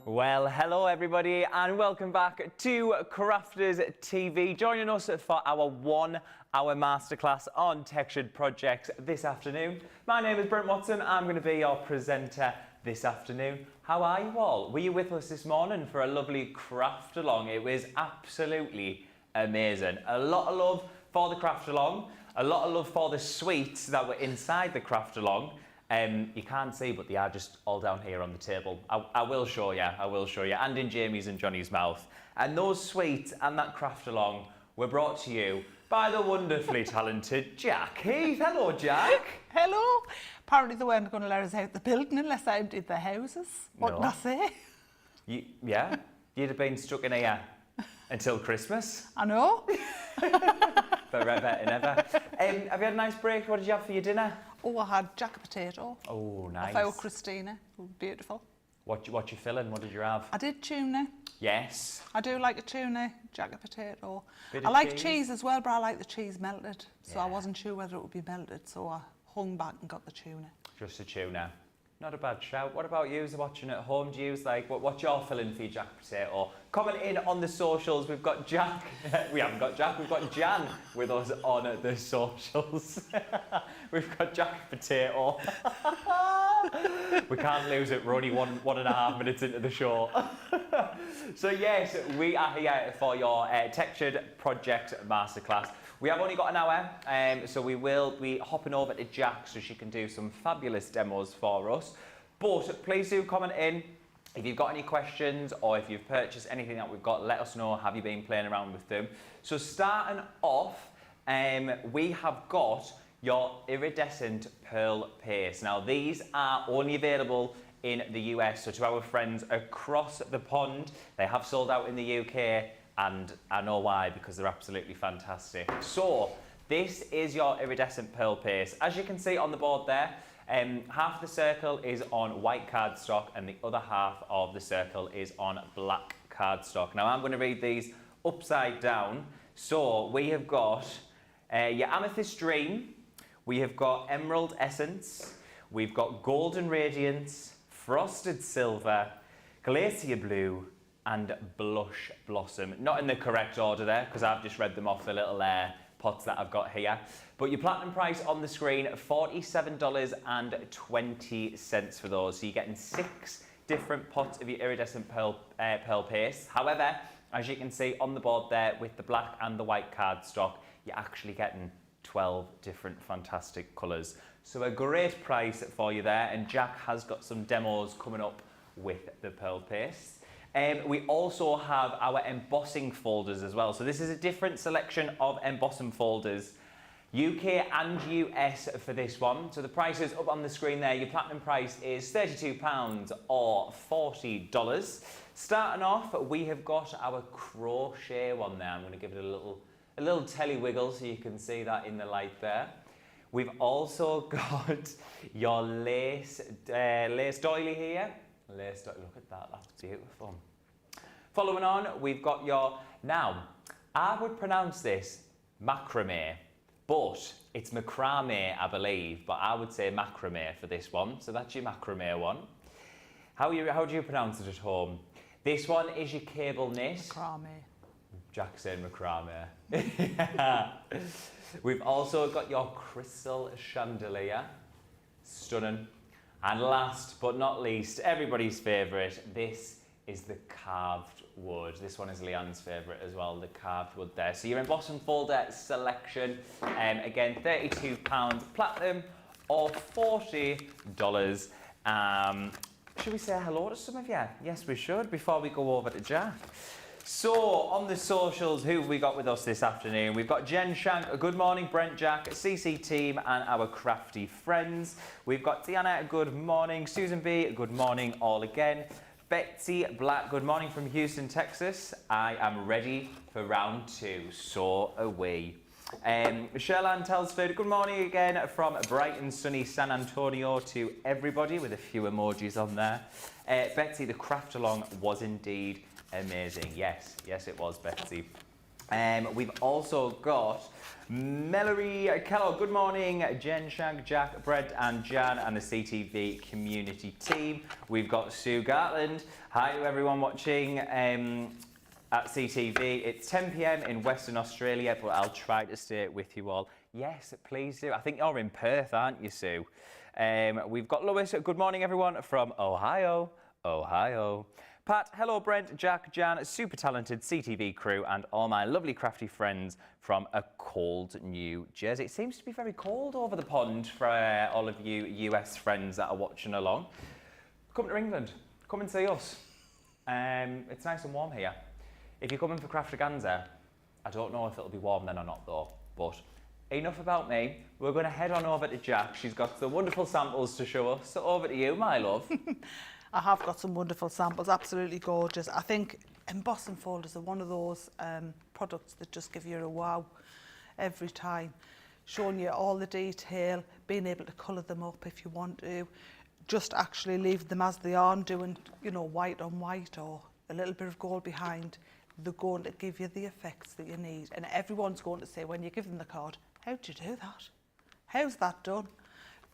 Well, hello everybody and welcome back to Crafters TV. Joining us for our 1 hour masterclass on textured projects this afternoon. My name is Brent Watson. I'm going to be your presenter this afternoon. How are you all? Were you with us this morning for a lovely craft along? It was absolutely amazing. A lot of love for the craft along, a lot of love for the sweets that were inside the craft along. You can't see, but they are just all down here on the table. I will show you, and in Jamie's and Johnny's mouth. And those sweets and that craft along were brought to you by the wonderfully talented Jack Heath. Hello, Jack. Hello. Apparently they weren't going to let us out the building unless I did the houses. What did I say? Yeah, you'd have been stuck in here until Christmas. I know. Forever and ever. Have you had a nice break? What did you have for your dinner? Oh, I had jack potato. Oh, nice. I found Christina. Beautiful. What you filling? What did you have? I did tuna. Yes. I do like a tuna, jack potato. Bit I of like cheese as well, but I like the cheese melted. So I Yeah. wasn't sure whether it would be melted, so I hung back and got the tuna. Just a tuna. Not a bad shout. What about you watching at home? Do you use what's your filling for your jack potato? Comment in on the socials. We've got Jack. We haven't got Jack. We've got Jan with us on the socials. We've got Jack potato. We can't lose it. We're only one and a half minutes into the show. So yes, we are here for your textured project masterclass. We have only got an hour, so we will be hopping over to Jack so she can do some fabulous demos for us. But please do comment in if you've got any questions or if you've purchased anything that we've got. Let us know. Have you been playing around with them? So starting off, we have got your iridescent pearl paste. Now these are only available in the US, so to our friends across the pond, they have sold out in the UK. And I know why, because they're absolutely fantastic. So this is your iridescent pearl paste. As you can see on the board there, half the circle is on white cardstock and the other half of the circle is on black cardstock. Now I'm going to read these upside down. So we have got your Amethyst Dream, we have got Emerald Essence, we've got Golden Radiance, Frosted Silver, Glacier Blue, and Blush Blossom. Not in the correct order there, because I've just read them off the little pots that I've got here. But your platinum price on the screen, $47.20 for those. So you're getting 6 different pots of your iridescent pearl paste. However, as you can see on the board there, with the black and the white cardstock, you're actually getting 12 different fantastic colours. So a great price for you there, and Jack has got some demos coming up with the pearl paste. We also have our embossing folders as well. So this is a different selection of embossing folders, UK and US for this one. So the price is up on the screen there. Your platinum price is £32 or $40. Starting off, we have got our crochet one there. I'm going to give it a little telly wiggle so you can see that in the light there. We've also got your lace doily here. Look at that, that's beautiful. Following on, we've got your, now, I would pronounce this macrame, but it's macrame, I believe, but I would say macrame for this one. So that's your macrame one. How do you pronounce it at home? This one is your cable knit. Macrame. Jack saying macrame. We've also got your crystal chandelier. Stunning. And last but not least, everybody's favourite, this is the carved wood. This one is Leanne's favourite as well, the carved wood there. So your embossing folder selection, again, £32 platinum or $40. Should we say hello to some of you? Yes, we should, before we go over to Jack. So, on the socials, who have we got with us this afternoon? We've got Jen Shank, good morning, Brent, Jack, CC team, and our crafty friends. We've got Deanna, good morning, Susan B, good morning, all again. Betsy Black, good morning from Houston, Texas. I am ready for round 2, so away. Michelle Ann Telsford, good morning again from bright and sunny San Antonio to everybody with a few emojis on there. Betsy, the craft along was indeed amazing. Yes, it was, Betsy. We've also got Melody Kellogg, good morning, Jen, Shank, Jack, Brent and Jan and the CTV community team. We've got Sue Gartland. Hi to everyone watching at CTV. It's 10 p.m. in Western Australia, but I'll try to stay with you all. Yes, please do. I think you're in Perth, aren't you, Sue? We've got Lois. Good morning, everyone, from Ohio. Pat, hello, Brent, Jack, Jan, super talented CTV crew, and all my lovely crafty friends from a cold New Jersey. It seems to be very cold over the pond for all of you US friends that are watching along. Come to England. Come and see us. It's nice and warm here. If you're coming for Craftaganza, I don't know if it'll be warm then or not though, but enough about me. We're going to head on over to Jack. She's got the wonderful samples to show us. So over to you, my love. I have got some wonderful samples, absolutely gorgeous. I think embossing folders are one of those products that just give you a wow every time. Showing you all the detail, being able to colour them up if you want to. Just actually leave them as they are, doing, you know, white on white or a little bit of gold behind. They're going to give you the effects that you need. And everyone's going to say, when you give them the card, how'd you do that? How's that done?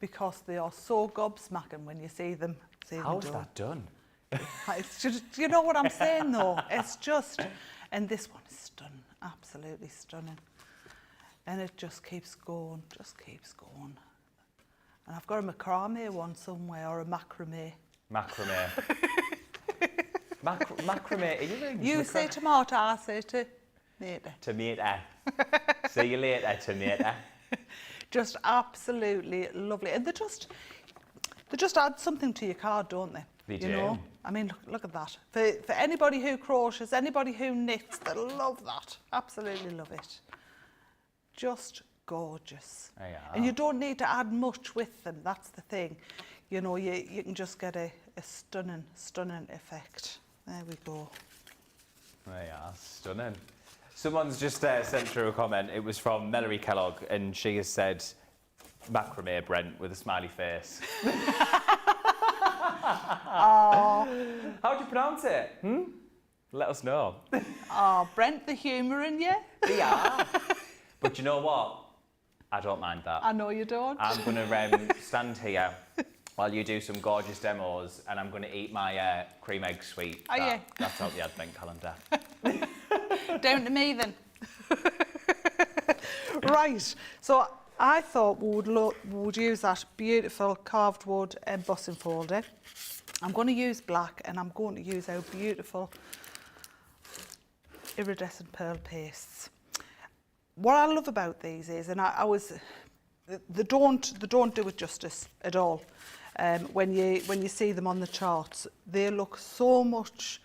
Because they are so gobsmacking when you see them. How's that done? It's just, you know what I'm saying though? It's just, and this one is stunning, absolutely stunning. And it just keeps going, And I've got a macrame one somewhere, or a macrame. Macrame. Macrame, are you doing? You say tomato, I say tomato. Tomato. See you later, tomato. Just absolutely lovely. And they just add something to your card, don't they? They do. You know? I mean, look at that. For anybody who crochets, anybody who knits, they love that. Absolutely love it. Just gorgeous. Yeah. And you don't need to add much with them. That's the thing. You know, you can just get a stunning effect. There we go. Yeah, stunning. Someone's just sent through a comment. It was from Melody Kellogg, and she has said, macrame, Brent, with a smiley face. Oh. How do you pronounce it? Let us know. Oh, Brent, the humour in you. Yeah. But you know what? I don't mind that. I know you don't. I'm going to stand here while you do some gorgeous demos, and I'm going to eat my cream egg sweet. Oh, yeah. That's out the advent calendar. Down to me then. Right, so I thought we would use that beautiful carved wood embossing folder. I'm going to use black, and I'm going to use our beautiful iridescent pearl pastes. What I love about these is, and they don't do it justice at all. When you see them on the charts, they look so much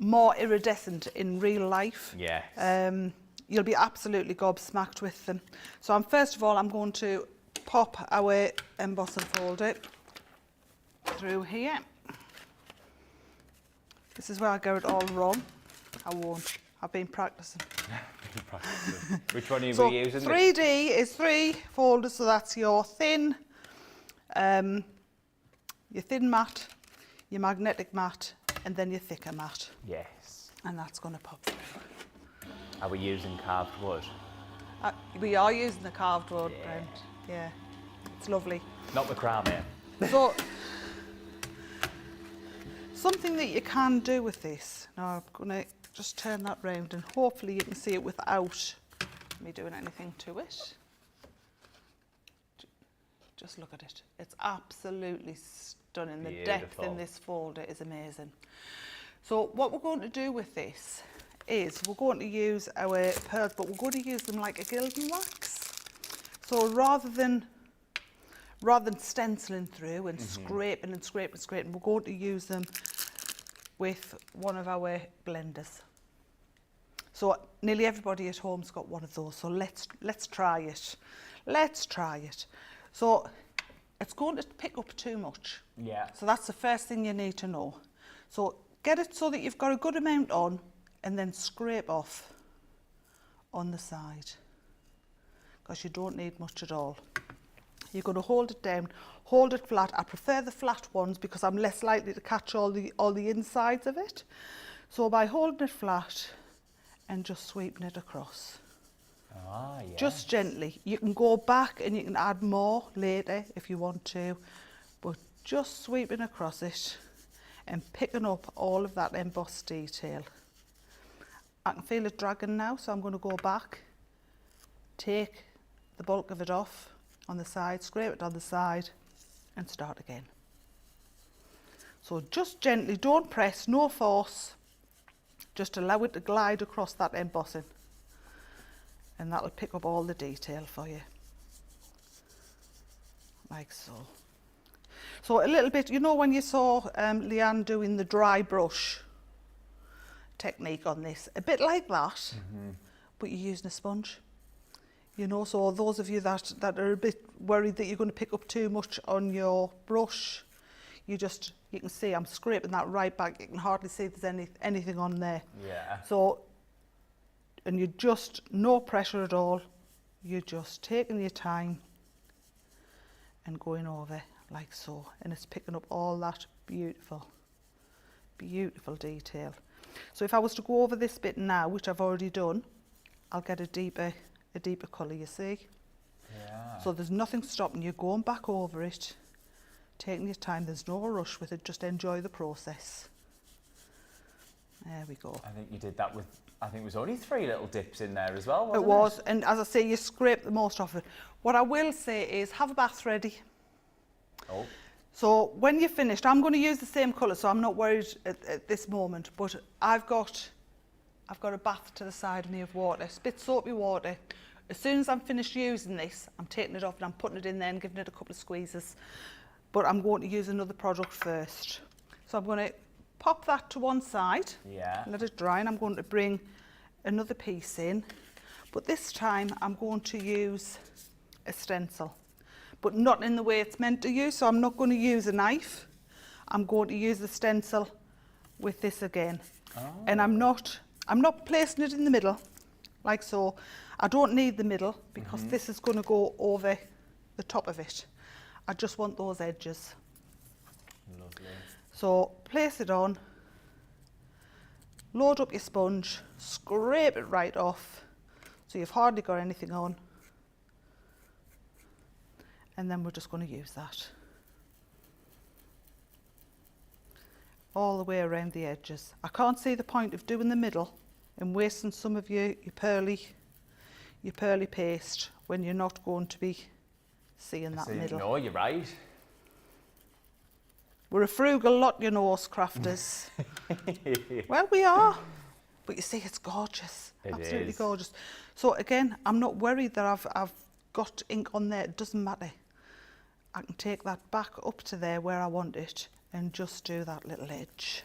more iridescent in real life. Yes. You'll be absolutely gobsmacked with them. So first of all, I'm going to pop our embossing folder through here. This is where I go it all wrong. I won't. I've been practicing. Which one are you using? 3D is 3 folders, so that's your thin mat, your magnetic mat, and then your thicker mat. Yes. And that's going to pop through. Are we using carved wood? We are using the carved wood, Yeah. Brent. Yeah, it's lovely. Not macrame. So, something that you can do with this, now I'm going to just turn that round and hopefully you can see it without me doing anything to it. Just look at it. It's absolutely stunning. The depth in this folder is amazing. So what we're going to do with this is we're going to use our pearls, but we're going to use them like a gilding wax. So rather than stenciling through and scraping and scraping and scraping, we're going to use them with one of our blenders. So nearly everybody at home's got one of those. So let's try it. Let's try it. So it's going to pick up too much. Yeah. So that's the first thing you need to know. So get it so that you've got a good amount on and then scrape off on the side, because you don't need much at all. You're going to hold it down, hold it flat. I prefer the flat ones because I'm less likely to catch all the insides of it. So by holding it flat and just sweeping it across. Ah, yeah. Just gently. You can go back and you can add more later if you want to, but just sweeping across it and picking up all of that embossed detail. I can feel it dragging now, so I'm going to go back, take the bulk of it off on the side, scrape it on the side and start again. So just gently, don't press, no force, just allow it to glide across that embossing and that'll pick up all the detail for you, like so. So a little bit, you know when you saw Leanne doing the dry brush technique on this, a bit like that, but you're using a sponge. You know, so those of you that are a bit worried that you're going to pick up too much on your brush, you can see I'm scraping that right back. You can hardly see there's anything on there. Yeah. So, and you just, no pressure at all. You're just taking your time and going over like so. And it's picking up all that beautiful, beautiful detail. So if I was to go over this bit now, which I've already done, I'll get a deeper colour, you see. Yeah. So there's nothing stopping you going back over it, taking your time. There's no rush with it, just enjoy the process. There we go. I think you did that with, I think it was only 3 little dips in there as well, wasn't it? It was, and as I say, you scrape the most off it. What I will say is have a bath ready. Oh. So when you're finished, I'm going to use the same colour, so I'm not worried at this moment, but I've got a bath to the side of me of water, it's a bit soapy water. As soon as I'm finished using this, I'm taking it off and I'm putting it in there and giving it a couple of squeezes. But I'm going to use another product first. So I'm going to pop that to one side, Yeah. let it dry, and I'm going to bring another piece in. But this time I'm going to use a stencil, but not in the way it's meant to use. So I'm not going to use a knife. I'm going to use the stencil with this again. Oh. And I'm not placing it in the middle, like so. I don't need the middle because this is going to go over the top of it. I just want those edges. Lovely. So place it on, load up your sponge, scrape it right off so you've hardly got anything on. And then we're just going to use that all the way around the edges. I can't see the point of doing the middle and wasting some of your pearly paste when you're not going to be seeing that middle. No, you're right. We're a frugal lot, you know, us crafters. Well, we are. But you see, it's gorgeous. It Absolutely is. gorgeous. So again, I'm not worried that I've got ink on there. It doesn't matter. I can take that back up to there where I want it and just do that little edge.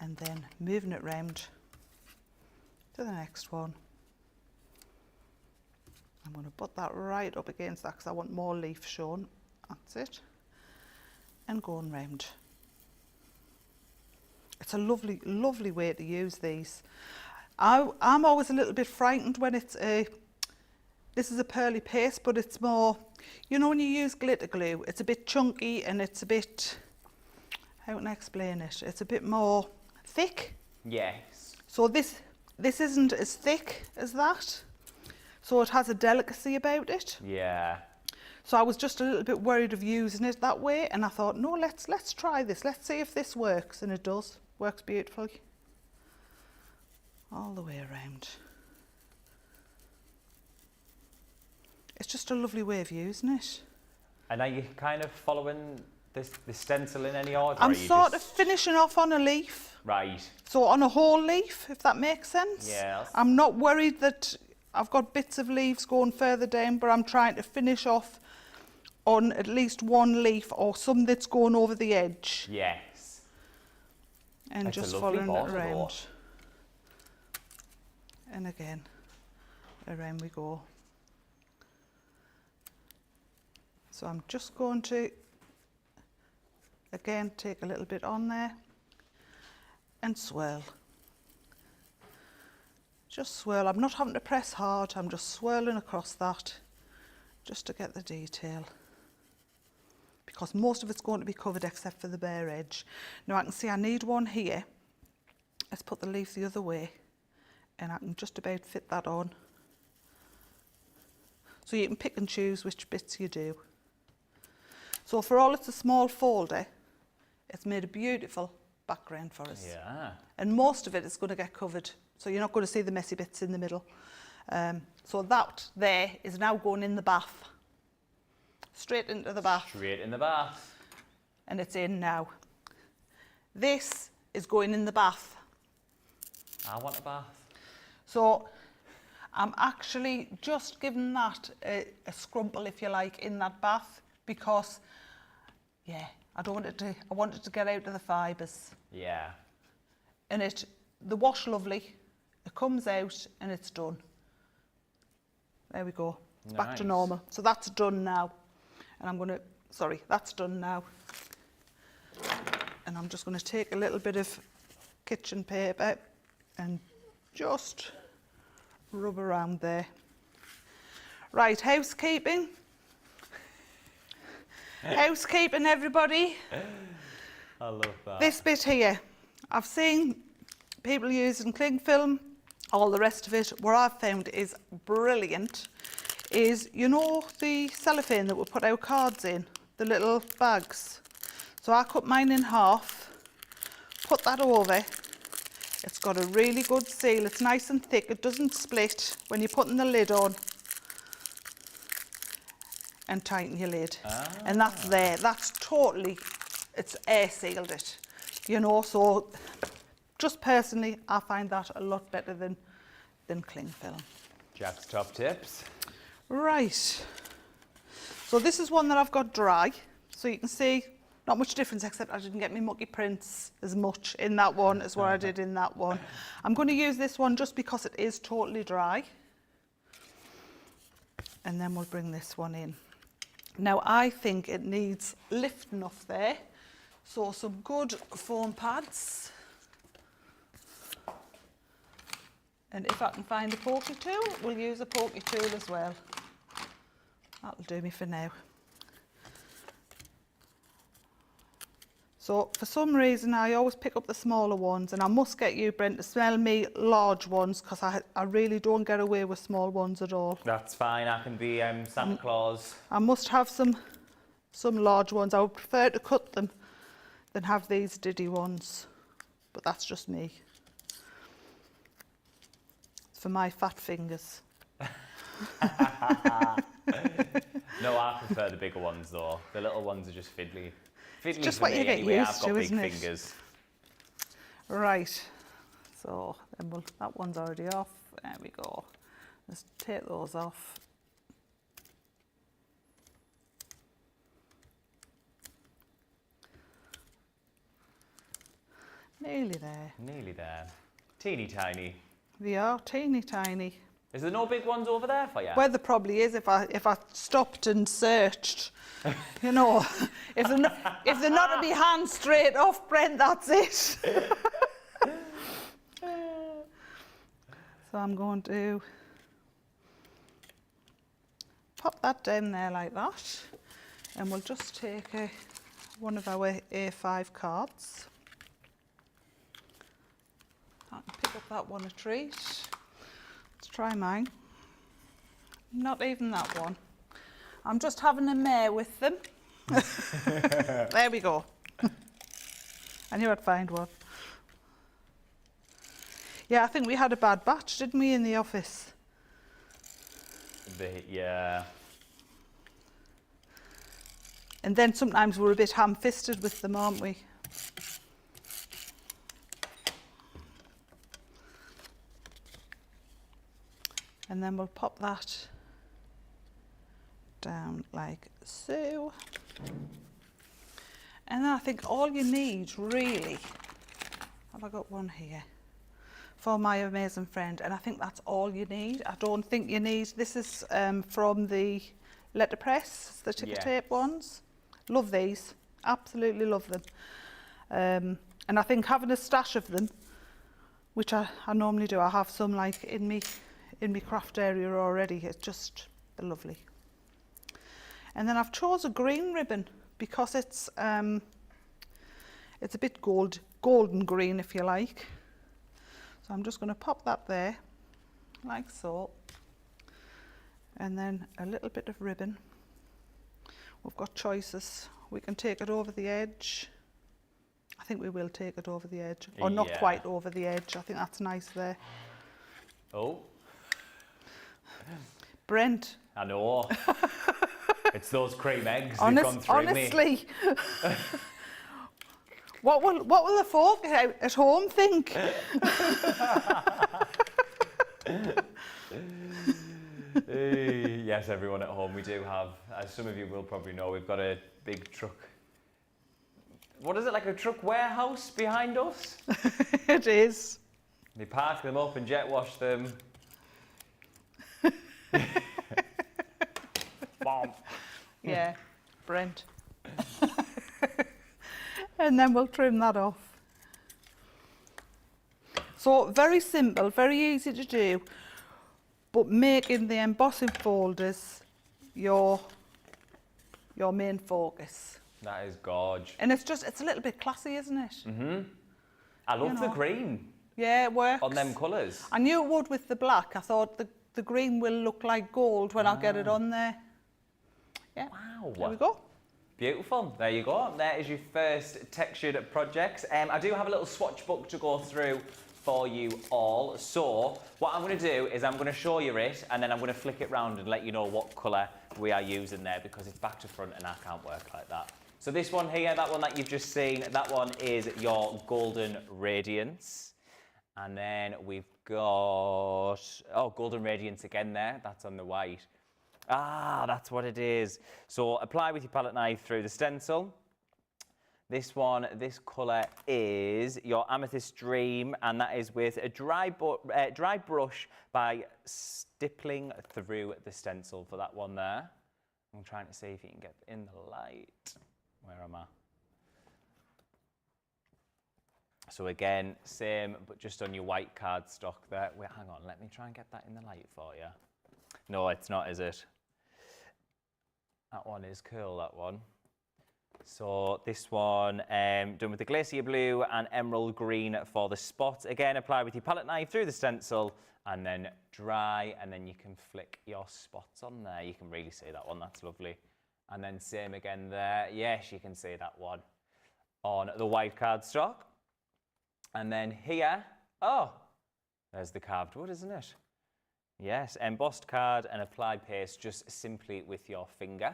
And then moving it round to the next one. I'm going to put that right up against that because I want more leaf shown. That's it. And going round. It's a lovely, lovely way to use these. I'm always a little bit frightened when it's this is a pearly paste, but it's more, you know when you use glitter glue, it's a bit chunky and it's a bit, how can I explain it? It's a bit more thick. Yes. So this this isn't as thick as that, so it has a delicacy about it. Yeah. So I was just a little bit worried of using it that way, and I thought, no, let's try this. Let's see if this works, and it does. Works beautifully. All the way around. It's just a lovely way of using it. And are you kind of following this stencil in any order? I'm sort of finishing off on a leaf. Right. So on a whole leaf, if that makes sense. Yes. I'm not worried that I've got bits of leaves going further down, but I'm trying to finish off on at least one leaf or some that's going over the edge. Yes. And That's just a lovely following it border, around. though. And again, around we go. So I'm just going to, again, take a little bit on there and swirl. Just swirl. I'm not having to press hard, I'm just swirling across that just to get the detail. Because most of it's going to be covered except for the bare edge. Now I can see I need one here. Let's put the leaf the other way and I can just about fit that on. So you can pick and choose which bits you do. So for all it's a small folder, it's made a beautiful background for us. Yeah. And most of it is going to get covered, so you're not going to see the messy bits in the middle. So that there is now going in the bath. Straight into the bath. Straight in the bath. And it's in now. This is going in the bath. I want a bath. So I'm actually just giving that a scrumple, if you like, in that bath because, yeah, I want it to get out of the fibres. Yeah. And the wash lovely, it comes out and it's done. There we go. It's back to Nice. normal. So that's done now. And that's done now. And I'm just going to take a little bit of kitchen paper and just rub around there. Right, housekeeping. Housekeeping, everybody. I love that. This bit here, I've seen people using cling film, all the rest of it. What I've found is brilliant is, you know, the cellophane that we put our cards in, the little bags. So I cut mine in half, put that over. It's got a really good seal. It's nice and thick. It doesn't split when you're putting the lid on. And tighten your lid. And that's there. That's totally, it's air sealed it. You know, so just personally, I find that a lot better than cling film. Jack's top tips. Right. So this is one that I've got dry. So you can see, not much difference except I didn't get my mucky prints as much in that one as what I did in that one. I'm going to use this one just because it is totally dry. And then we'll bring this one in. Now I think it needs lifting off there. So some good foam pads. And if I can find a pokey tool, we'll use a pokey tool as well. That'll do me for now. So for some reason I always pick up the smaller ones, and I must get you, Brent, to smell me large ones because I really don't get away with small ones at all. That's fine. I can be Santa Claus. I must have some large ones. I would prefer to cut them than have these diddy ones, but that's just me. It's for my fat fingers. No, I prefer the bigger ones though. The little ones are just fiddly. Fiddly Just for what me you get anyway. used I've got to, big isn't it? fingers. Right, so then that one's already off. There we go. Let's take those off. Nearly there. Nearly there. Teeny tiny. We are teeny tiny. Is there no big ones over there for you? Well, there probably is if I stopped and searched. You know, if they're not to be hand straight off, Brent, that's it. So I'm going to pop that down there like that, and we'll just take one of our A5 cards. I can pick Give that one a treat. Let's try mine. Not even that one. I'm just having a mare with them. There we go. I knew I'd find one. Yeah, I think we had a bad batch, didn't we, in the office? Yeah. And then sometimes we're a bit ham-fisted with them, aren't we? And then we'll pop that down like so. And then I think all you need really, have I got one here, for my amazing friend, and I think that's all you need. I don't think you need, this is from the letterpress, the ticker tape ones. Love these, absolutely love them. And I think having a stash of them, which I normally do, I have some like in my craft area already, it's just lovely. And then I've chose a green ribbon because it's a bit golden green, if you like. So I'm just going to pop that there, like so. And then a little bit of ribbon. We've got choices. We can take it over the edge. I think we will take it over the edge, or not quite over the edge. I think that's nice there. Oh. Brent. I know. It's those cream eggs. They've gone through honestly. What will the folk at home think? Yes, everyone at home, we do have, as some of you will probably know, we've got a big truck. What is it, like a truck warehouse behind us? It is. They park them up and jet wash them. Bomb. Yeah, Brent. And then we'll trim that off. So very simple, very easy to do, but making the embossing folders your main focus. That is gorge. And it's a little bit classy, isn't it? Mm-hmm. I love the green. Yeah, it works. On them colours. I knew it would with the black. I thought the green will look like gold when I get it on there. Yeah. Wow. There we go. Beautiful. There you go. There is your first textured projects. I do have a little swatch book to go through for you all. So what I'm going to do is I'm going to show you it, and then I'm going to flick it round and let you know what colour we are using there, because it's back to front and I can't work like that. So this one here, that one that you've just seen, that one is your Golden Radiance. And then we've got, Golden Radiance again there. That's on the white. Ah, that's what it is. So apply with your palette knife through the stencil. This one, this colour is your Amethyst Dream, and that is with a dry brush by stippling through the stencil for that one there. I'm trying to see if you can get in the light. Where am I? So again, same, but just on your white cardstock there. Wait, hang on, let me try and get that in the light for you. No, it's not, is it? That one is cool, that one. So this one, done with the Glacier Blue and Emerald Green for the spot. Again, apply with your palette knife through the stencil and then dry, and then you can flick your spots on there. You can really see that one, that's lovely. And then same again there. Yes, you can see that one on the white cardstock. And then here, there's the carved wood, isn't it? Yes, embossed card and apply paste just simply with your finger.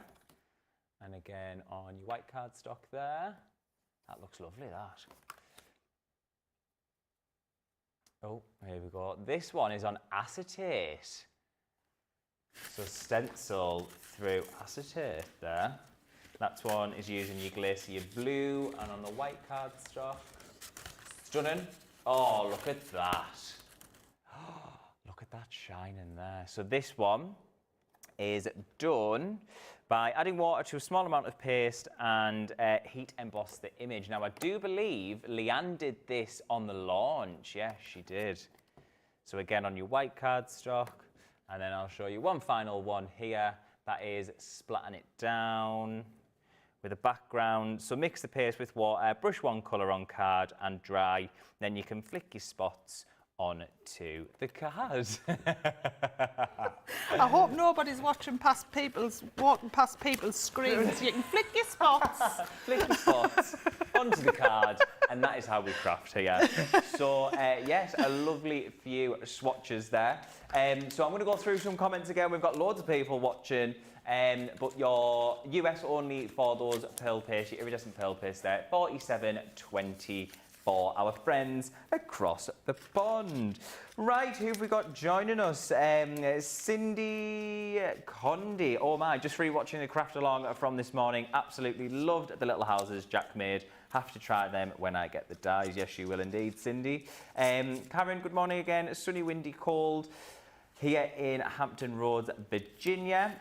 And again on your white cardstock there. That looks lovely, that. Oh, here we go. This one is on acetate. So stencil through acetate there. That one is using your Glacier Blue, and on the white cardstock. Stunning. Oh, look at that. Look at that shine in there. So this one is done by adding water to a small amount of paste and heat emboss the image. Now, I do believe Leanne did this on the launch. Yes, she did. So again, on your white cardstock, and then I'll show you one final one here. That is splatting it down with a background. So mix the paste with water, brush one colour on card and dry. Then you can flick your spots on to the card. I hope nobody's walking past people's screens. You can flick your spots. Flick your spots onto the card, and that is how we craft here. So yes, a lovely few swatches there. So I'm going to go through some comments again. We've got loads of people watching. But your US only for those pearl paste, your iridescent pearl paste there, 47.20 for our friends across the pond. Right, who have we got joining us? Cindy Condi. Oh my, just rewatching the craft along from this morning. Absolutely loved the little houses Jack made. Have to try them when I get the dies. Yes, you will indeed, Cindy. Karen, good morning again. Sunny, windy, cold here in Hampton Roads, Virginia.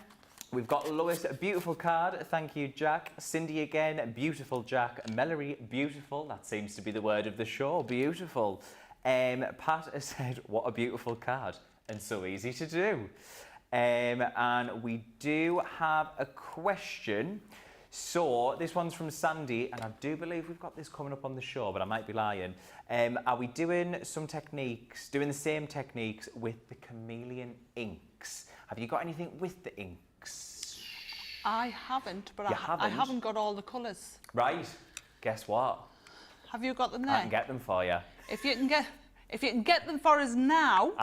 We've got Lois, a beautiful card. Thank you, Jack. Cindy again, beautiful, Jack. Melody, beautiful. That seems to be the word of the show, beautiful. Pat has said, what a beautiful card, and so easy to do. And we do have a question. So this one's from Sandy, and I do believe we've got this coming up on the show, but I might be lying. Are we doing some techniques, doing the same techniques with the Chameleon inks? Have you got anything with the inks? I haven't, but I haven't got all the colours. Right. Guess what? Have you got them there? I can get them for you. If you can get them for us now,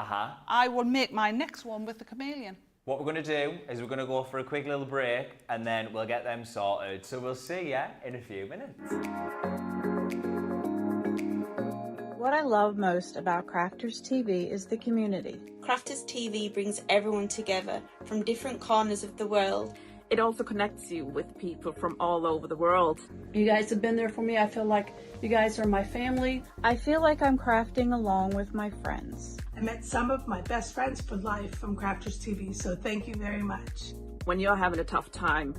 I will make my next one with the Chameleon. What we're going to do is we're going to go for a quick little break, and then we'll get them sorted. So we'll see you in a few minutes. What I love most about Crafters TV is the community. Crafters TV brings everyone together from different corners of the world. It also connects you with people from all over the world. You guys have been there for me. I feel like you guys are my family. I feel like I'm crafting along with my friends. I met some of my best friends for life from Crafters TV, so thank you very much. When you're having a tough time,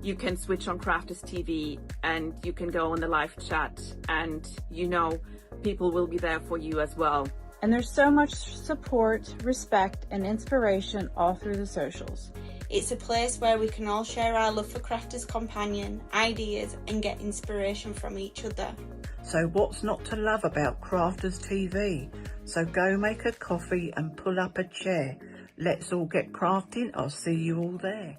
you can switch on Crafters TV and you can go on the live chat, and you know people will be there for you as well. And there's so much support, respect, and inspiration all through the socials. It's a place where we can all share our love for Crafters Companion, ideas, and get inspiration from each other. So what's not to love about Crafters TV? So go make a coffee and pull up a chair. Let's all get crafting. I'll see you all there.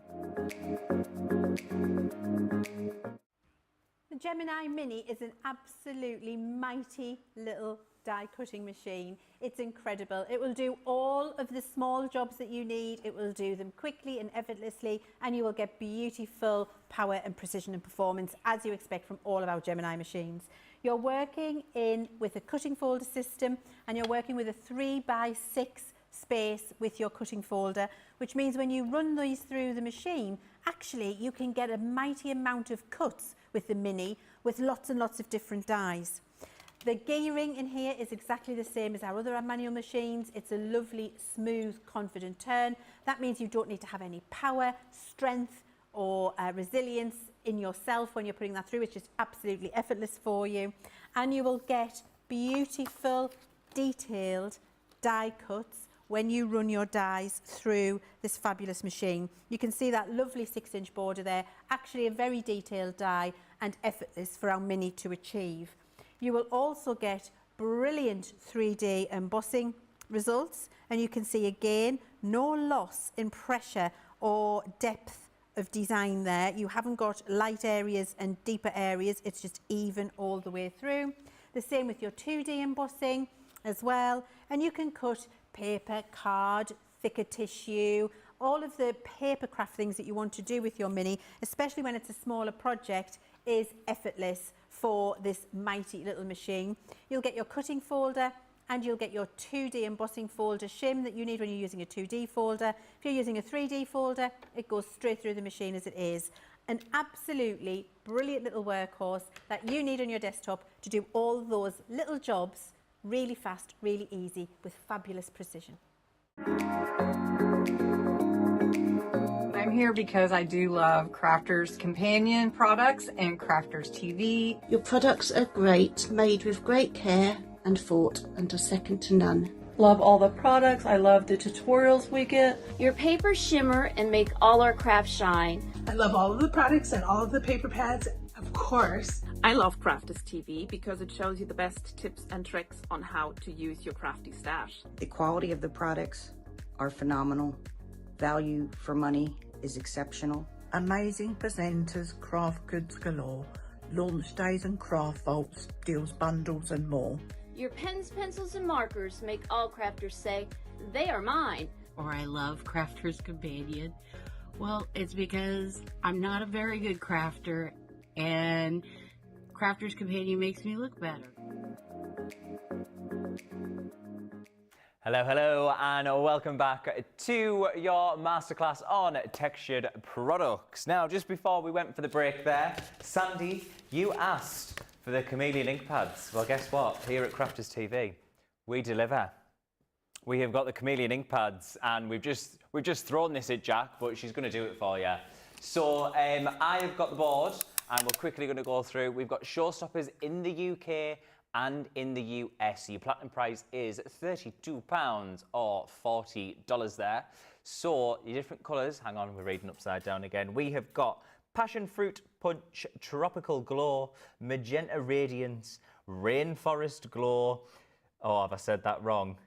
The Gemini Mini is an absolutely mighty little die cutting machine. It's incredible. It will do all of the small jobs that you need. It will do them quickly and effortlessly, and you will get beautiful power and precision and performance as you expect from all of our Gemini machines. You're working with a cutting folder system, and you're working with a 3x6 space with your cutting folder, which means when you run these through the machine, actually you can get a mighty amount of cuts with the Mini with lots and lots of different dies. The gearing in here is exactly the same as our other manual machines. It's a lovely, smooth, confident turn. That means you don't need to have any power, strength, or resilience in yourself when you're putting that through. It's just absolutely effortless for you. And you will get beautiful, detailed die cuts when you run your dies through this fabulous machine. You can see that lovely 6-inch border there, actually a very detailed die and effortless for our Mini to achieve. You will also get brilliant 3D embossing results, and you can see again no loss in pressure or depth of design there. You haven't got light areas and deeper areas, it's just even all the way through. The same with your 2D embossing as well, and you can cut paper, card, thicker tissue, all of the papercraft things that you want to do with your Mini, especially when it's a smaller project, is effortless for this mighty little machine. You'll get your cutting folder and you'll get your 2D embossing folder shim that you need when you're using a 2D folder. If you're using a 3D folder, it goes straight through the machine as it is. An absolutely brilliant little workhorse that you need on your desktop to do all those little jobs really fast, really easy, with fabulous precision. I'm here because I do love Crafters Companion products and Crafters TV. Your products are great, made with great care and thought, and are second to none. Love all the products. I love the tutorials we get. Your papers shimmer and make all our crafts shine. I love all of the products and all of the paper pads, of course. I love Crafters TV because it shows you the best tips and tricks on how to use your crafty stash. The quality of the products are phenomenal. Value for money is exceptional. Amazing presenters, craft goods galore, launch days and craft vaults, deals bundles and more. Your pens, pencils, and markers make all crafters say, they are mine. Or I love Crafter's Companion. Well, it's because I'm not a very good crafter, and Crafter's Companion makes me look better. Hello, hello, and welcome back to your masterclass on textured products. Now, just before we went for the break there, Sandy, you asked for the Chameleon Inkpads. Well, guess what? Here at Crafters TV, we deliver. We have got the Chameleon Inkpads, and we've just thrown this at Jack, but she's going to do it for you. So I have got the board, and we're quickly going to go through. We've got showstoppers in the UK and in the US. Your platinum price is £32 or $40 there. So your different colours, hang on, we're reading upside down again. We have got Passion Fruit Punch, Tropical Glow, Magenta Radiance, Rainforest Glow. Oh, have I said that wrong?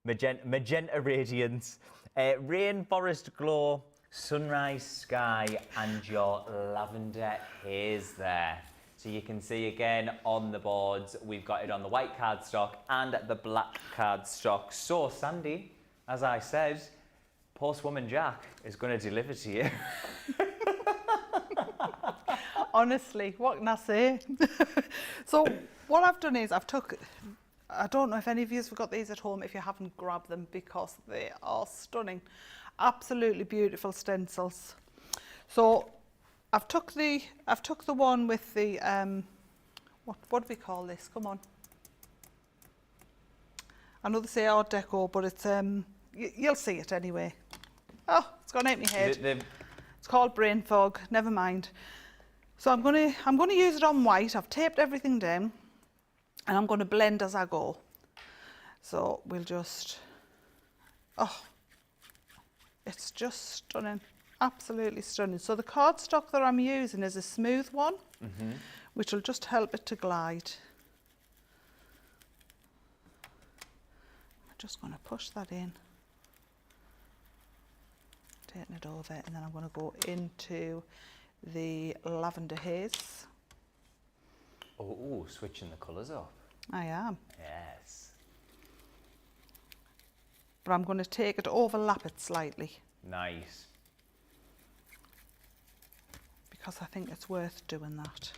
Magenta Radiance, Rainforest Glow, Sunrise Sky, and your Lavender Haze there. So you can see again on the boards, we've got it on the white cardstock and the black cardstock. So Sandy, as I said, Postwoman Jack is going to deliver to you. Honestly, what can I say? So what I've done is I don't know if any of you have got these at home if you haven't grabbed them, because they are stunning. Absolutely beautiful stencils. So I've took the one with the what do we call this? Come on. I know they say Art Deco, but it's you'll see it anyway. Oh, it's gone out my head. It's called Brain Fog. Never mind. So I'm gonna use it on white. I've taped everything down, and I'm going to blend as I go. So we'll just, oh, it's just stunning, absolutely stunning. So the cardstock that I'm using is a smooth one, which will just help it to glide. I'm just going to push that in, taking it over, and then I'm going to go into the Lavender Haze. Oh, switching the colours up. I am. Yes. But I'm going to take it, overlap it slightly. Nice. Because I think it's worth doing that.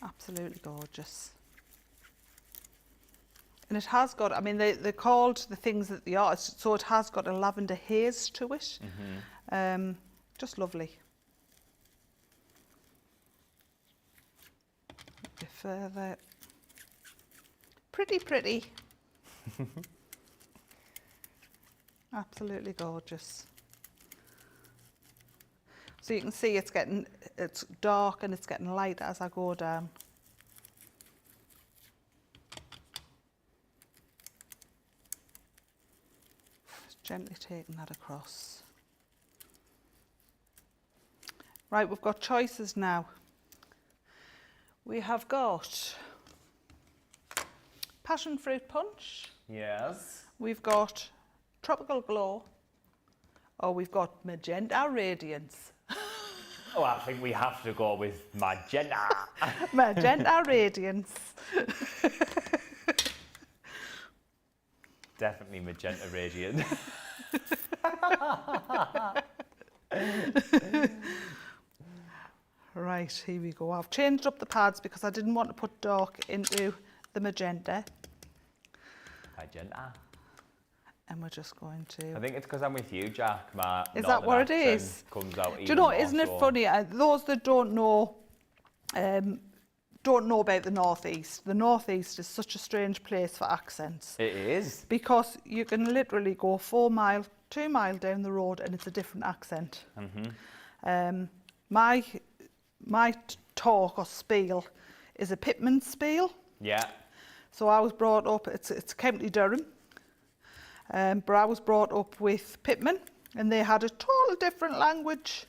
Absolutely gorgeous. And it has got, I mean, they're called the things that they are, so it has got a lavender haze to it. Just lovely. Further, pretty. Absolutely gorgeous. So you can see it's dark and it's getting light as I go down. Just gently taking that across. Right, we've got choices now. We have got Passion Fruit Punch. Yes. We've got Tropical Glow. Or we've got Magenta Radiance. Oh, I think we have to go with Magenta. Magenta Radiance. Definitely Magenta Radiant. Right, here we go. I've changed up the pads because I didn't want to put dark into the magenta. Magenta. And we're just going to... I think it's because I'm with you, Jack. My is that what it is? Comes out. Do you know, isn't it funny? Those that don't know about the Northeast. The Northeast is such a strange place for accents. It is. Because you can literally go 2 miles down the road and it's a different accent. My talk or spiel is a Pitman spiel. Yeah. So I was brought up, it's County Durham, but I was brought up with Pitman, and they had a total different language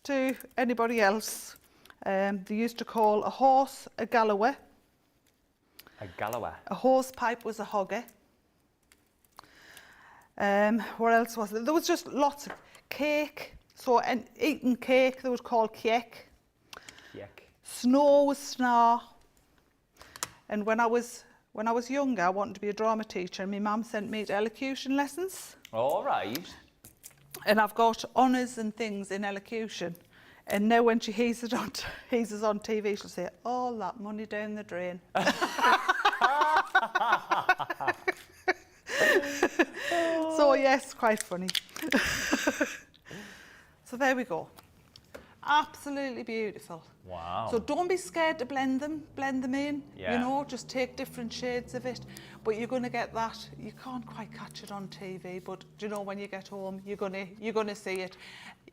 to anybody else. They used to call a horse a Galloway. A Galloway. A hose pipe was a hogger. What else was there? There was just lots of cake. So, and eating cake, they would call cake. Cake. Snow was snar. And when I was younger, I wanted to be a drama teacher, and my mum sent me to elocution lessons. All right. And I've got honours and things in elocution. And now when she hears us on TV, she'll say, all that money down the drain. So yes, quite funny. So there we go. Absolutely beautiful. Wow. So don't be scared to blend them in. Yeah. You know, just take different shades of it. But you're going to get that. You can't quite catch it on TV, but you know, when you get home, you're gonna see it.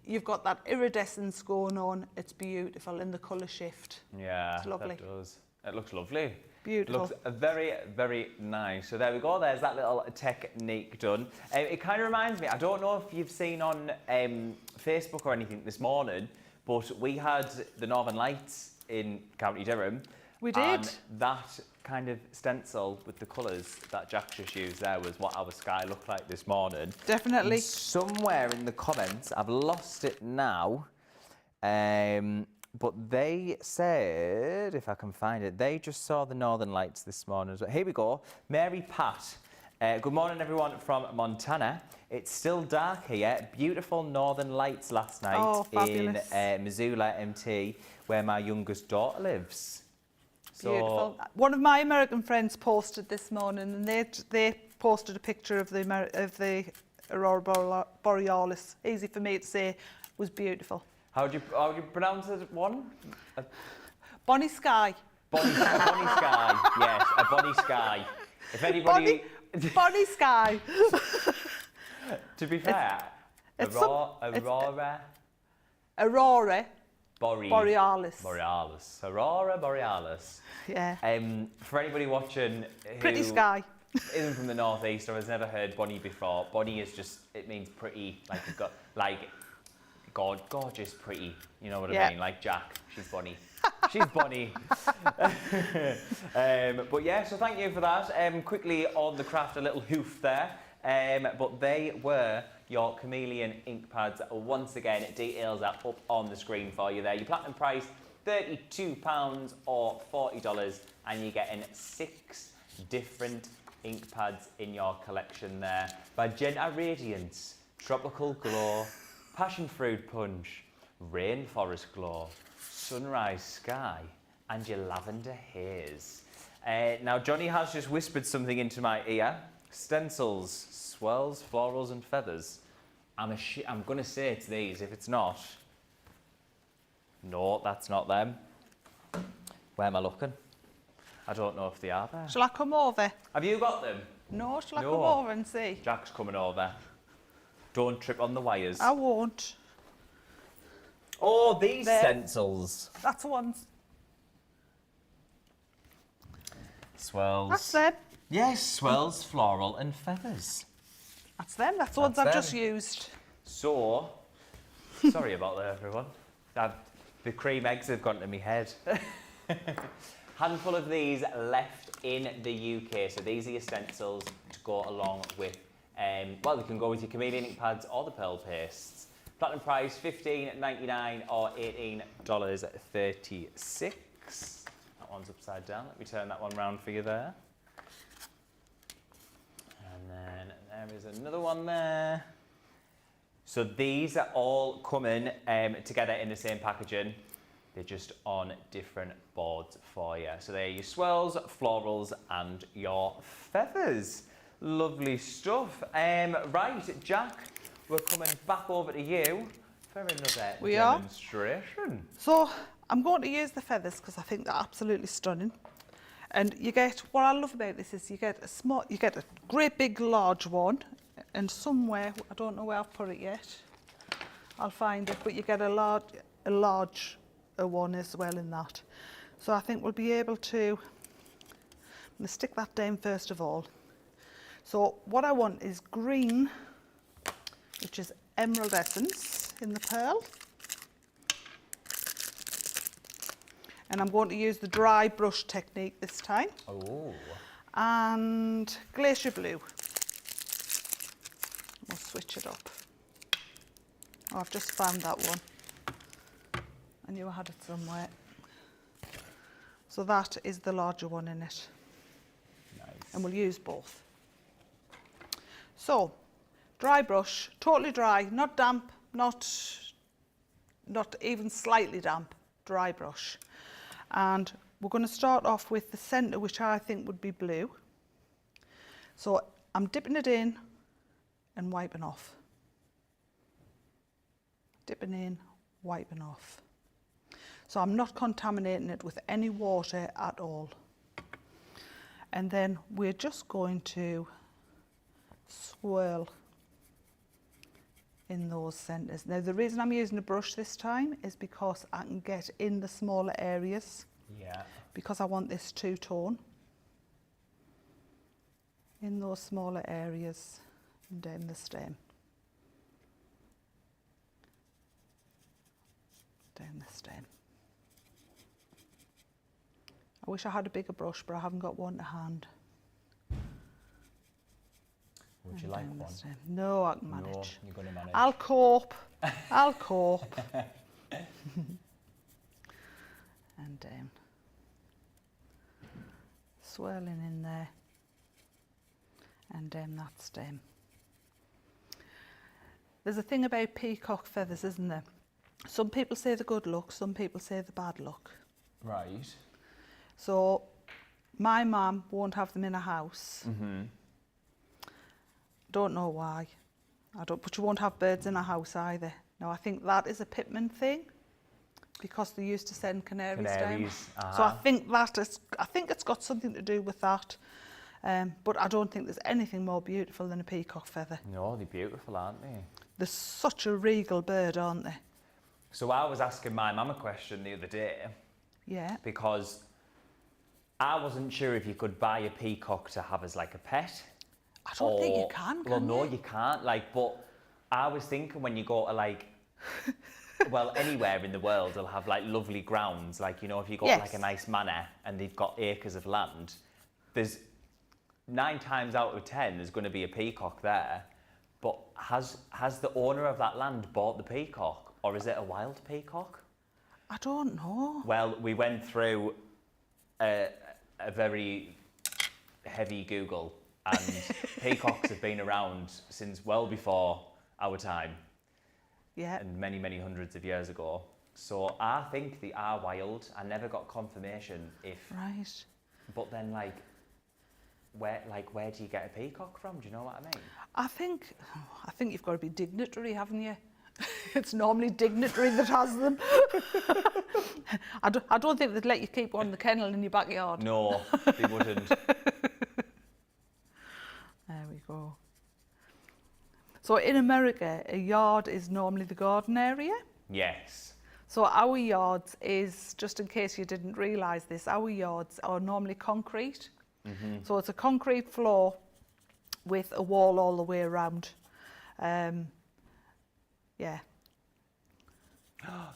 You've got that iridescence going on. It's beautiful in the colour shift. Yeah, it's lovely. that does. It looks lovely. Beautiful. Looks very, very nice. So there we go. There's that little technique done. It kind of reminds me, I don't know if you've seen on Facebook or anything this morning, but we had the Northern Lights in County Durham. We did. And that kind of stencil with the colours that Jack just used there was what our sky looked like this morning. Definitely. And somewhere in the comments, I've lost it now, but they said, if I can find it, they just saw the Northern Lights this morning. So here we go. Mary Pat. Good morning, everyone from Montana. It's still dark here. Beautiful Northern Lights last night in Missoula, MT, where my youngest daughter lives. Beautiful. So, one of my American friends posted this morning, and they posted a picture of the Aurora Borealis. Easy for me to say, was beautiful. How do you pronounce it? Bonny sky. Bonny sky. Yes, a bonny sky. If anybody. Bonny sky. To be fair, Aurora. Borealis. Aurora Borealis. Yeah. For anybody watching who pretty sky. isn't from the northeast or has never heard Bonny before, Bonny is just, it means pretty, gorgeous, pretty. You know what I mean? Like Jack, she's Bonny. She's Bonny. But yeah, so thank you for that. Quickly on the craft, a little hoof there. But they were your Chameleon ink pads. Once again, details are up on the screen for you there. Your platinum price, £32 or $40, and you're getting 6 different ink pads in your collection there. Magenta Radiance, Tropical Glow, Passion Fruit Punch, Rainforest Glow, Sunrise Sky, and your Lavender Haze. Now, Johnny has just whispered something into my ear. Stencils, swirls, florals and feathers. I'm going to say it's these. If it's not, no, that's not them. Where am I looking? I don't know if they are there. Shall I come over? Have you got them? No, shall I come over and see? Jack's coming over. Don't trip on the wires. I won't. Oh, these stencils. That's the ones. Swirls. That's them. Yes, swirls, floral and feathers. That's them. That's the ones I've just used. So, sorry about that, everyone. The cream eggs have gone to my head. Handful of these left in the UK. So these are your stencils to go along with, well, they can go with your Chameleon ink pads or the pearl pastes. Platinum price, $15.99 or $18.36. That one's upside down. Let me turn that one round for you there. And then there is another one there. So these are all coming together in the same packaging. They're just on different boards for you. So they're your swirls, florals, and your feathers. Lovely stuff. Right, Jack, we're coming back over to you for another demonstration. So I'm going to use the feathers because I think they're absolutely stunning. And you get, what I love about this is you get a great big large one, and somewhere, I don't know where I've put it yet, I'll find it, but you get a large one as well in that. So I think we'll be able to, I'm going to stick that down first of all. So what I want is green, which is Emerald Essence in the pearl. And I'm going to use the dry brush technique this time. Oh. And Glacier Blue. We'll switch it up. Oh, I've just found that one. I knew I had it somewhere. So that is the larger one in it. Nice. And we'll use both. So, dry brush, totally dry, not damp, not even slightly damp, dry brush. And we're going to start off with the centre, which I think would be blue. So I'm dipping it in and wiping off. Dipping in, wiping off. So I'm not contaminating it with any water at all. And then we're just going to swirl in those centres. Now the reason I'm using a brush this time is because I can get in the smaller areas. Yeah. Because I want this two-tone. In those smaller areas and down the stem. Down the stem. I wish I had a bigger brush, but I haven't got one to hand. Would you like one? No, I can manage. No, you're going to manage. I'll cope. I'll cope. And down. Swirling in there. And down that stem. There's a thing about peacock feathers, isn't there? Some people say the good luck, some people say the bad luck. Right. So my mum won't have them in a house. Mm-hmm. Don't know why. But you won't have birds in a house either. Now I think that is a Pitman thing because they used to send canaries down. So I think it's got something to do with that. But I don't think there's anything more beautiful than a peacock feather. No, they're beautiful, aren't they? They're such a regal bird, aren't they? So I was asking my mum a question the other day. Yeah. Because I wasn't sure if you could buy a peacock to have as like a pet. I don't think you can Well, no, you? you can't. Like, but I was thinking when you go to like, well, anywhere in the world, they'll have like lovely grounds. Like, you know, if you go to like a nice manor and they've got acres of land, there's 9 times out of 10 there's going to be a peacock there. But has the owner of that land bought the peacock, or is it a wild peacock? I don't know. Well, we went through a very heavy Google, and peacocks have been around since well before our time. Yeah. And many, many hundreds of years ago. So I think they are wild. I never got confirmation if... Right. But then, where do you get a peacock from? Do you know what I mean? I think you've got to be dignitary, haven't you? It's normally dignitary that has them. I don't think they'd let you keep one in the kennel in your backyard. No, they wouldn't. There we go. So in America, a yard is normally the garden area. Yes. So our yards is, just in case you didn't realise this, our yards are normally concrete. Mm-hmm. So it's a concrete floor with a wall all the way around. Yeah.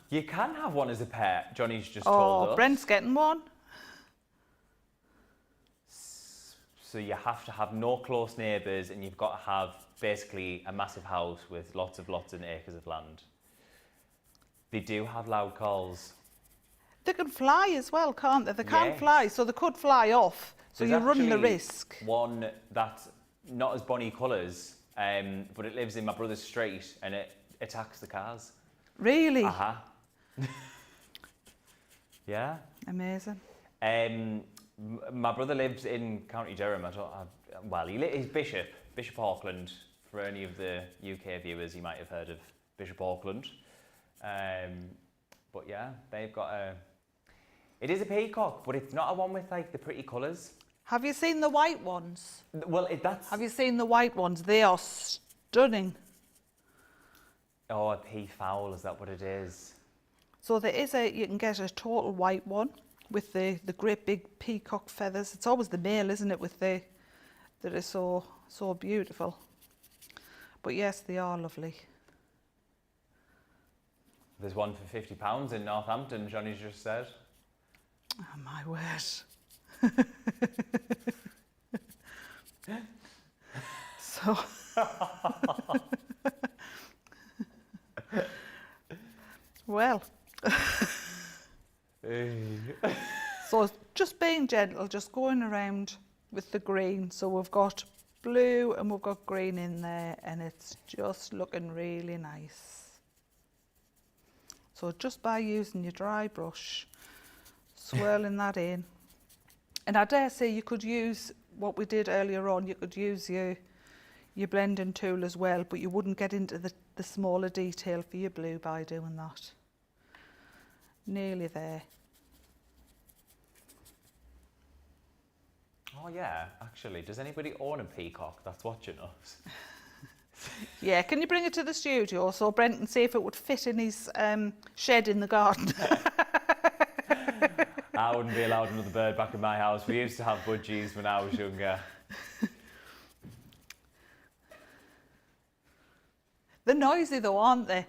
You can have one as a pet, Johnny's just told us. Brent's getting one. So you have to have no close neighbours, and you've got to have basically a massive house with lots of acres of land. They do have loud calls. They can fly as well, can't they? They can Yes. fly, so they could fly off. So There's you run the actually risk. One that's not as bonny colours, but it lives in my brother's street and it attacks the cars. Really? Uh-huh. Yeah. Amazing. My brother lives in County Durham. He's Bishop Auckland. For any of the UK viewers, you might have heard of Bishop Auckland. But yeah, they've got it is a peacock, but it's not a one with like the pretty colours. Have you seen the white ones? Well, Have you seen the white ones? They are stunning. Oh, a peafowl, is that what it is? So you can get a total white one with the great big peacock feathers. It's always the male, isn't it, that is so beautiful. But yes, they are lovely. There's one for £50 in Northampton, Johnny's just said. Oh, my word. So, well, so just being gentle, just going around with the green. So we've got blue and we've got green in there, and it's just looking really nice. So just by using your dry brush, swirling that in. And I dare say you could use what we did earlier on, you could use your blending tool as well, but you wouldn't get into the smaller detail for your blue by doing that. Nearly there. Oh yeah, actually, does anybody own a peacock that's watching us? Yeah, can you bring it to the studio so Brent can see if it would fit in his shed in the garden? I wouldn't be allowed another bird back in my house. We used to have budgies when I was younger. They're noisy though, aren't they?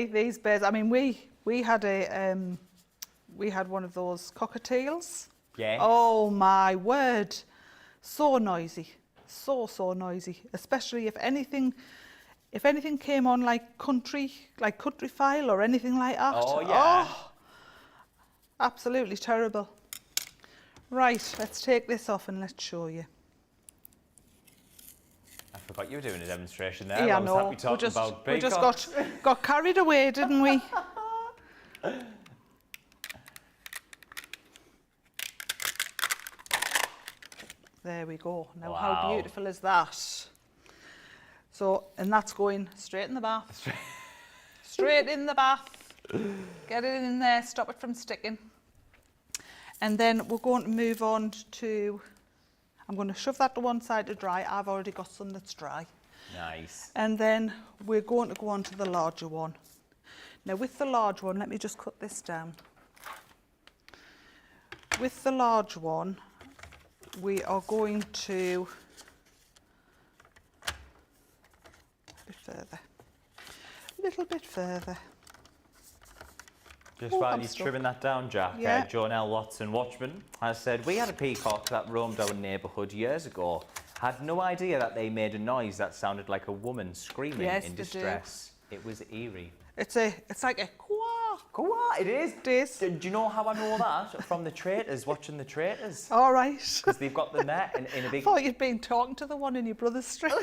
These birds. I mean, we had one of those cockatiels. Yeah. Oh my word, so noisy, so noisy. Especially if anything came on like country file or anything like that. Oh yeah. Oh, absolutely terrible. Right, let's take this off and let's show you. I forgot you were doing a demonstration there. Yeah, I was happy talking about we just peacocks. got carried away, didn't we? There we go. Now, how beautiful is that? So, and that's going straight in the bath. Straight in the bath. Get it in there, stop it from sticking. And then we're going to move on to, I'm going to shove that to one side to dry. I've already got some that's dry. Nice. And then we're going to go on to the larger one. Now with the large one, let me just cut this down. With the large one, we are going to a little bit further. Just while you're trimming that down, Jack, Yeah. Jonelle Watson Watchman has said, we had a peacock that roamed our neighbourhood years ago. Had no idea that they made a noise that sounded like a woman screaming in distress. It was eerie. It's like a quack. Quack, it is. It is. Do you know how I know that? From the Traitors, watching the Traitors. All right. Because they've got them there in a big... I thought you'd been talking to the one in your brother's street.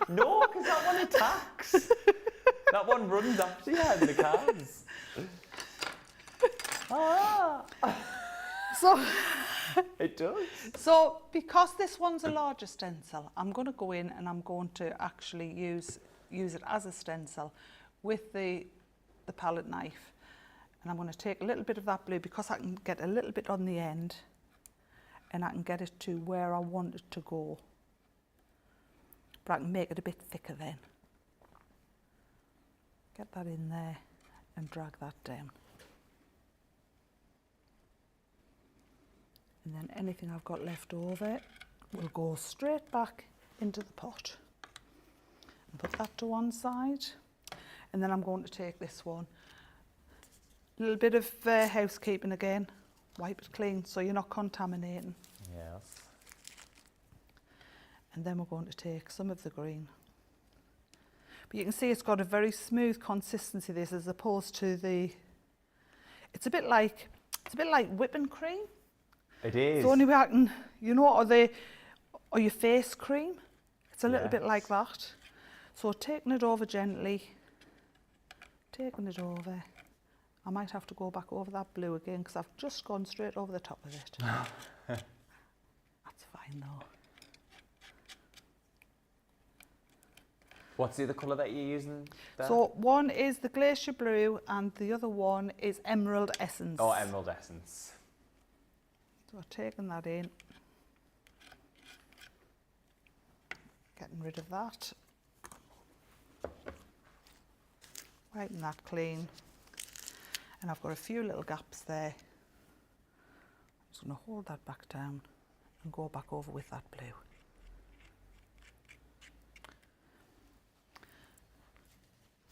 No, because that one attacks. That one runs after you in the cars. So it does. So because this one's a larger stencil, I'm going to go in and I'm going to actually use it as a stencil with the palette knife. And I'm going to take a little bit of that blue because I can get a little bit on the end and I can get it to where I want it to go. But I can make it a bit thicker then. Get that in there and drag that down. And then anything I've got left over will go straight back into the pot. And put that to one side. And then I'm going to take this one. A little bit of housekeeping again. Wipe it clean so you're not contaminating. Yes. And then we're going to take some of the green. But you can see it's got a very smooth consistency, this, as opposed to the... It's a bit like whipping cream. It is. The only way I can, you know, or your face cream. It's a little bit like that. So taking it over gently, taking it over. I might have to go back over that blue again because I've just gone straight over the top of it. That's fine though. What's the other colour that you're using there? So one is the Glacier Blue and the other one is Emerald Essence. Oh, Emerald Essence. So taking that in, getting rid of that, wiping that clean, and I've got a few little gaps there. I'm just going to hold that back down and go back over with that blue.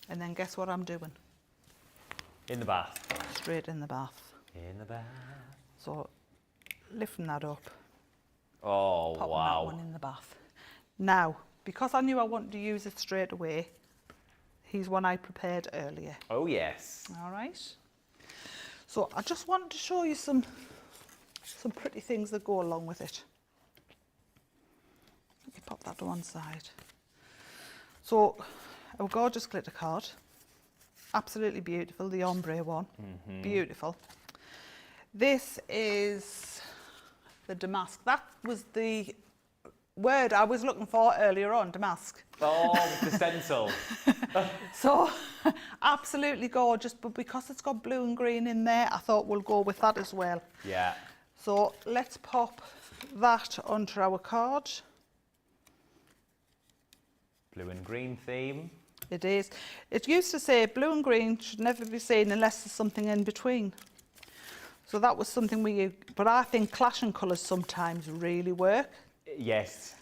And then guess what I'm doing? In the bath. Straight in the bath. In the bath. So lifting that up. Oh, popping wow. that one in the bath. Now, because I knew I wanted to use it straight away, here's one I prepared earlier. Oh, yes. All right. So I just wanted to show you some pretty things that go along with it. Let me pop that to one side. So, our gorgeous glitter card. Absolutely beautiful, the ombre one. Beautiful. This is the damask. That was the word I was looking for earlier on, damask. Oh, with the stencil. So, absolutely gorgeous, but because it's got blue and green in there, I thought we'll go with that as well. Yeah. So, let's pop that onto our card. Blue and green theme. It is. It used to say blue and green should never be seen unless there's something in between. So that was something we used, but I think clashing colours sometimes really work. Yes.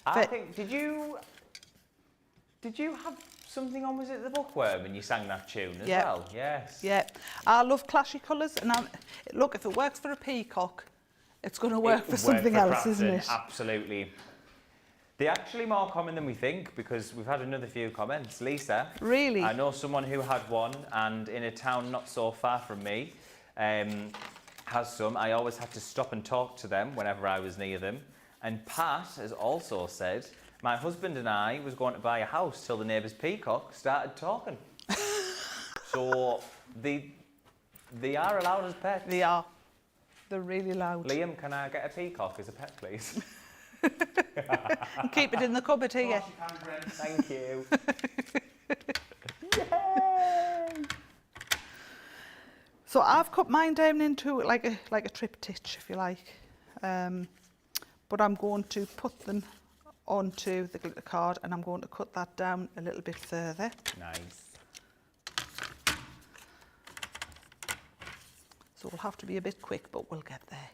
I think, did you have something on, was it the Bookworm, and you sang that tune as well? Yes. Yeah. I love clashy colours, and look, if it works for a peacock, it's going to work for something else, isn't it? Absolutely. They're actually more common than we think, because we've had another few comments. Lisa. Really? I know someone who had one, and in a town not so far from me, has some. I always had to stop and talk to them whenever I was near them. And Pat has also said, my husband and I was going to buy a house till the neighbour's peacock started talking. So they are allowed as pets. They are. They're really loud. Liam, can I get a peacock as a pet, please? Keep it in the cupboard here. Of course you can, Brent. Thank you. Yay! So I've cut mine down into like a triptych, if you like. But I'm going to put them onto the glitter card, and I'm going to cut that down a little bit further. Nice. So we'll have to be a bit quick, but we'll get there.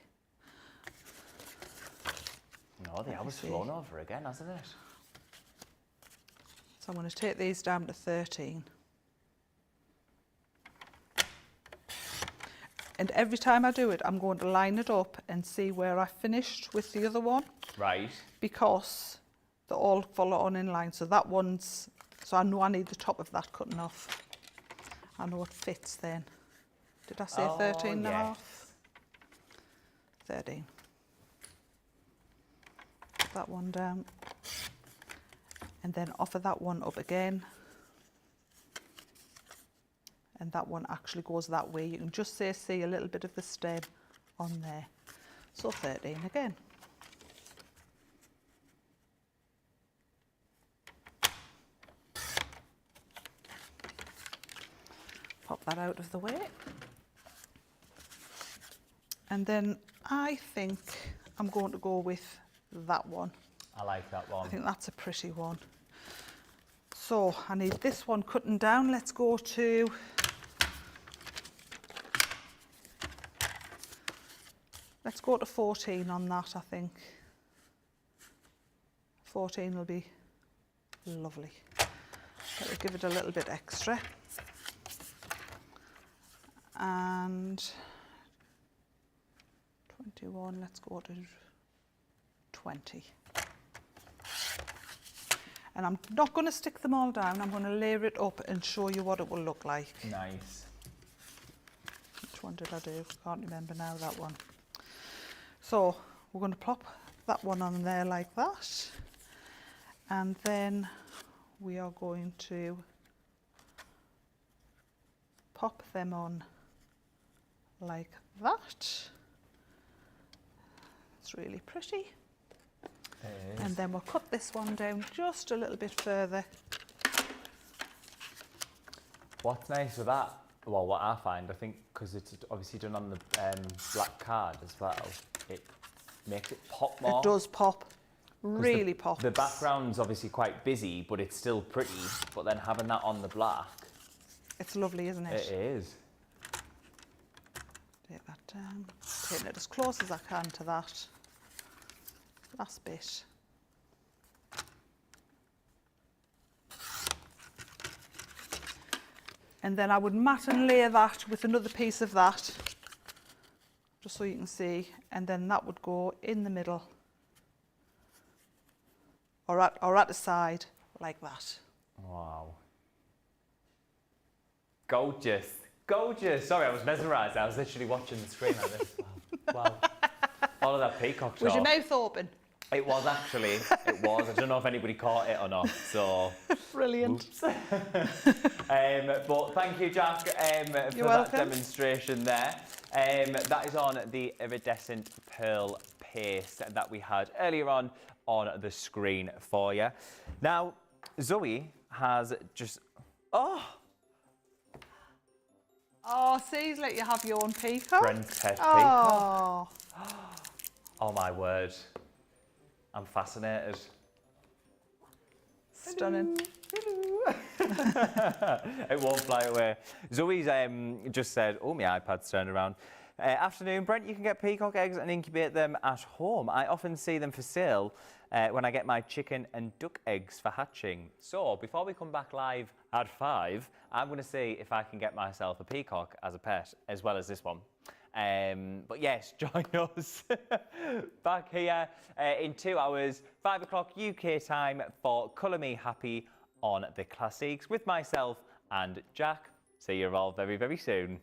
No, the hour's flown over again, hasn't it? So I'm going to take these down to 13. And every time I do it, I'm going to line it up and see where I finished with the other one. Right. Because they all follow on in line. So that one's, so I know I need the top of that cutting off. I know it fits then. Did I say 13 and a half? 13. Put that one down. And then offer that one up again. And that one actually goes that way. You can just see a little bit of the stem on there. So 13 again. Pop that out of the way. And then I think I'm going to go with that one. I like that one. I think that's a pretty one. So I need this one cutting down. Let's go to Let's go to 14 on that, I think. 14 will be lovely. Let me give it a little bit extra. And 21, let's go to 20. And I'm not going to stick them all down, I'm going to layer it up and show you what it will look like. Nice. Which one did I do? Can't remember now, that one. So we're going to plop that one on there like that. And then we are going to pop them on like that. It's really pretty. And then we'll cut this one down just a little bit further. What's nice with that, well, what I find, I think, because it's obviously done on the black card as well, it makes it pop more. It does pop, really pop. The background's obviously quite busy, but it's still pretty, but then having that on the black. It's lovely, isn't it? It is. Take that down, taking it as close as I can to that last bit. And then I would mat and layer that with another piece of that just so you can see, and then that would go in the middle or at the side like that. Wow. Gorgeous. Gorgeous. Sorry, I was mesmerised. I was literally watching the screen like this. Wow. Wow. All of that peacock talk. Was your mouth open? It was actually. It was. I don't know if anybody caught it or not. So. Brilliant. But thank you, Jack, for that demonstration there. That is on the iridescent pearl paste that we had earlier on the screen for you. Now, Zoe has just... Oh, see, he's let you have your own peacock. Brent's pet Oh. peacock. Oh, my word. I'm fascinated. Stunning. It won't fly away. Zoe's just said, oh, my iPad's turned around. Afternoon, Brent, you can get peacock eggs and incubate them at home. I often see them for sale when I get my chicken and duck eggs for hatching. So, before we come back live at 5, I'm going to see if I can get myself a peacock as a pet, as well as this one. But yes, join us back here in 2 hours, 5 o'clock UK time for Colour Me Happy on the Classics with myself and Jack. See you all very, very soon.